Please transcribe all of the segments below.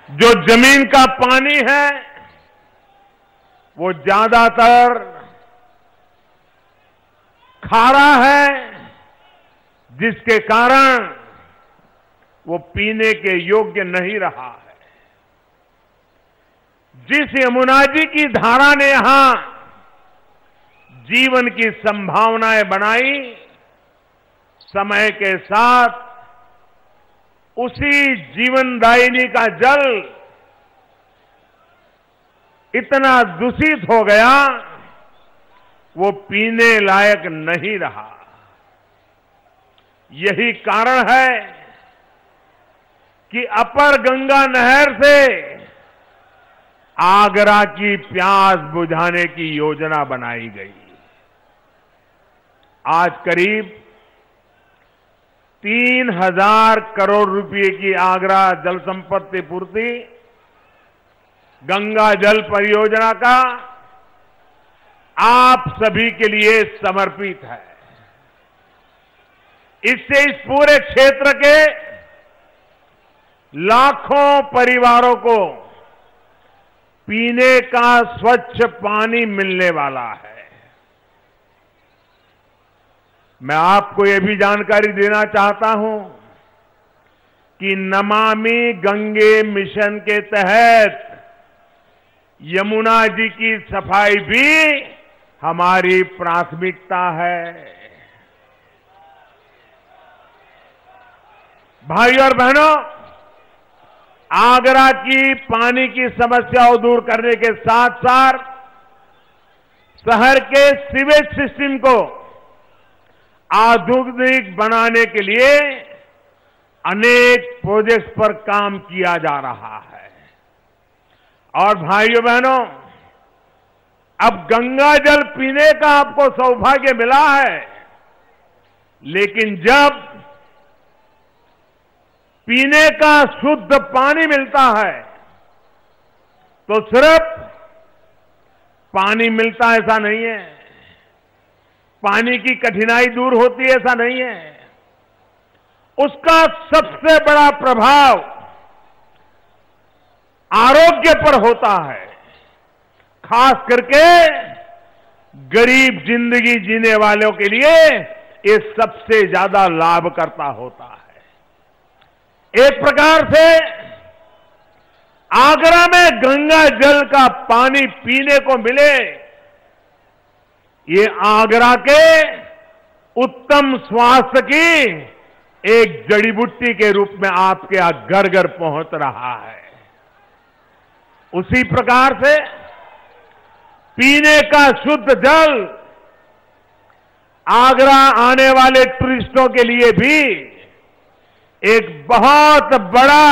जो जमीन का पानी है वो ज्यादातर खारा है, जिसके कारण वो पीने के योग्य नहीं रहा है। जिस यमुना जी की धारा ने यहां जीवन की संभावनाएं बनाई, समय के साथ उसी जीवनदायिनी का जल इतना दूषित हो गया, वो पीने लायक नहीं रहा। यही कारण है कि अपर गंगा नहर से आगरा की प्यास बुझाने की योजना बनाई गई। आज करीब 3000 करोड़ रुपए की आगरा जल संपत्ति पूर्ति गंगा जल परियोजना का आप सभी के लिए समर्पित है। इससे इस पूरे क्षेत्र के लाखों परिवारों को पीने का स्वच्छ पानी मिलने वाला है। मैं आपको यह भी जानकारी देना चाहता हूं कि नमामि गंगे मिशन के तहत यमुना जी की सफाई भी हमारी प्राथमिकता है। भाइयों और बहनों, आगरा की पानी की समस्या को दूर करने के साथ साथ शहर के सीवेज सिस्टम को आधुनिक बनाने के लिए अनेक प्रोजेक्ट्स पर काम किया जा रहा है। और भाइयों बहनों, अब गंगा जल पीने का आपको सौभाग्य मिला है, लेकिन जब पीने का शुद्ध पानी मिलता है तो सिर्फ पानी मिलता ऐसा नहीं है, पानी की कठिनाई दूर होती है ऐसा नहीं है, उसका सबसे बड़ा प्रभाव आरोग्य पर होता है। खास करके गरीब जिंदगी जीने वालों के लिए ये सबसे ज्यादा लाभकर्ता होता है। एक प्रकार से आगरा में गंगा जल का पानी पीने को मिले, ये आगरा के उत्तम स्वास्थ्य की एक जड़ी बूटी के रूप में आपके यहां घर घर पहुंच रहा है। उसी प्रकार से पीने का शुद्ध जल आगरा आने वाले टूरिस्टों के लिए भी एक बहुत बड़ा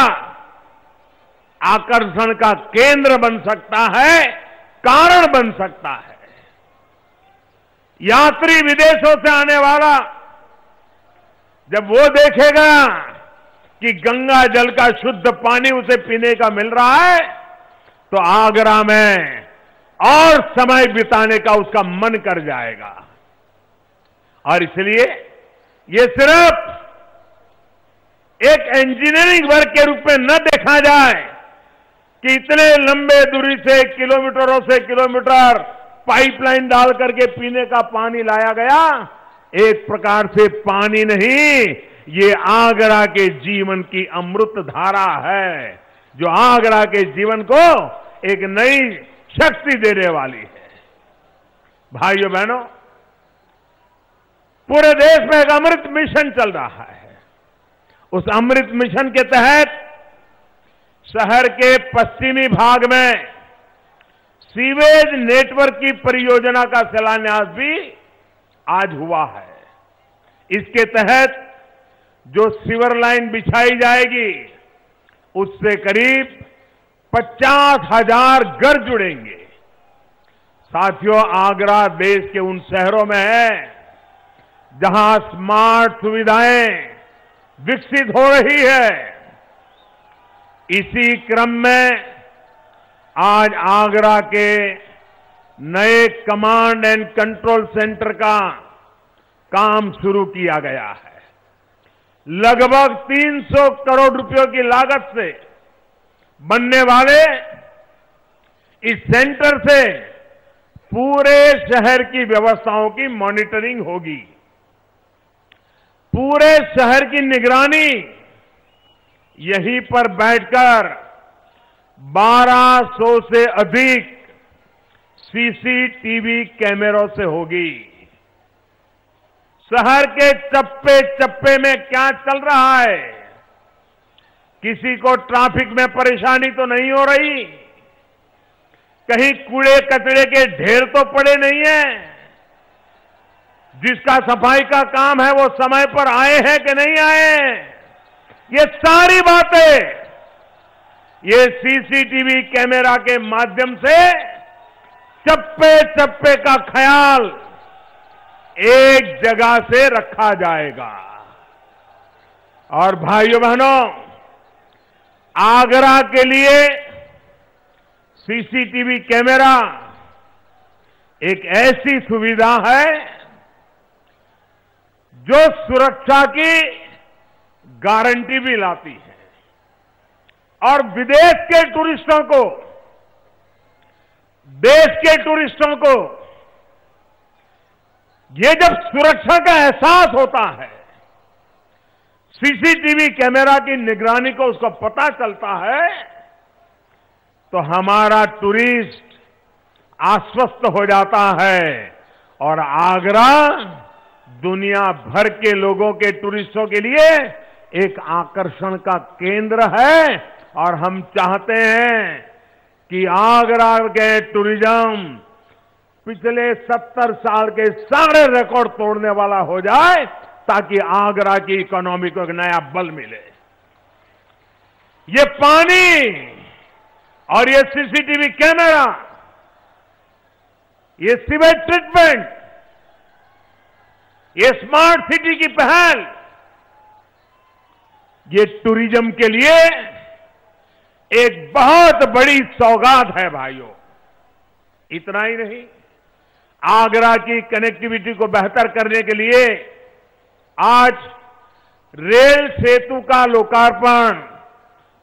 आकर्षण का केंद्र बन सकता है, कारण बन सकता है। यात्री विदेशों से आने वाला जब वो देखेगा कि गंगा जल का शुद्ध पानी उसे पीने का मिल रहा है, तो आगरा में और समय बिताने का उसका मन कर जाएगा। और इसलिए ये सिर्फ एक इंजीनियरिंग वर्क के रूप में न देखा जाए कि इतने लंबे दूरी से किलोमीटरों से किलोमीटर पाइपलाइन डाल करके पीने का पानी लाया गया। एक प्रकार से पानी नहीं, ये आगरा के जीवन की अमृत धारा है, जो आगरा के जीवन को एक नई शक्ति देने वाली है। भाइयों बहनों, पूरे देश में एक अमृत मिशन चल रहा है। उस अमृत मिशन के तहत शहर के पश्चिमी भाग में सीवेज नेटवर्क की परियोजना का शिलान्यास भी आज हुआ है। इसके तहत जो सीवर लाइन बिछाई जाएगी, उससे करीब 50,000 घर जुड़ेंगे। साथियों, आगरा देश के उन शहरों में है जहां स्मार्ट सुविधाएं विकसित हो रही है। इसी क्रम में आज आगरा के नए कमांड एंड कंट्रोल सेंटर का काम शुरू किया गया है। लगभग 300 करोड़ रुपयों की लागत से बनने वाले इस सेंटर से पूरे शहर की व्यवस्थाओं की मॉनिटरिंग होगी। पूरे शहर की निगरानी यहीं पर बैठकर 1200 से अधिक सीसीटीवी कैमरों से होगी। शहर के चप्पे चप्पे में क्या चल रहा है, किसी को ट्रैफिक में परेशानी तो नहीं हो रही, कहीं कूड़े कचरे के ढेर तो पड़े नहीं है, जिसका सफाई का काम है वो समय पर आए हैं कि नहीं आए, ये सारी बातें ये सीसीटीवी कैमरा के माध्यम से चप्पे चप्पे का ख्याल एक जगह से रखा जाएगा। और भाइयों बहनों, आगरा के लिए सीसीटीवी कैमरा एक ऐसी सुविधा है जो सुरक्षा की गारंटी भी लाती है और विदेश के टूरिस्टों को, देश के टूरिस्टों को ये जब सुरक्षा का एहसास होता है, सीसीटीवी कैमरा की निगरानी को उसको पता चलता है, तो हमारा टूरिस्ट आश्वस्त हो जाता है और आगरा दुनिया भर के लोगों के टूरिस्टों के लिए एक आकर्षण का केंद्र है। और हम चाहते हैं कि आगरा के टूरिज्म पिछले 70 साल के सारे रिकॉर्ड तोड़ने वाला हो जाए, ताकि आगरा की इकोनॉमी को एक नया बल मिले। ये पानी और ये सीसीटीवी कैमरा, ये सीवेज ट्रीटमेंट, ये स्मार्ट सिटी की पहल, ये टूरिज्म के लिए एक बहुत बड़ी सौगात है भाइयों। इतना ही नहीं, आगरा की कनेक्टिविटी को बेहतर करने के लिए आज रेल सेतु का लोकार्पण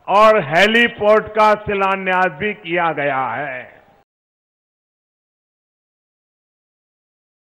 और हेलीपोर्ट का शिलान्यास भी किया गया है।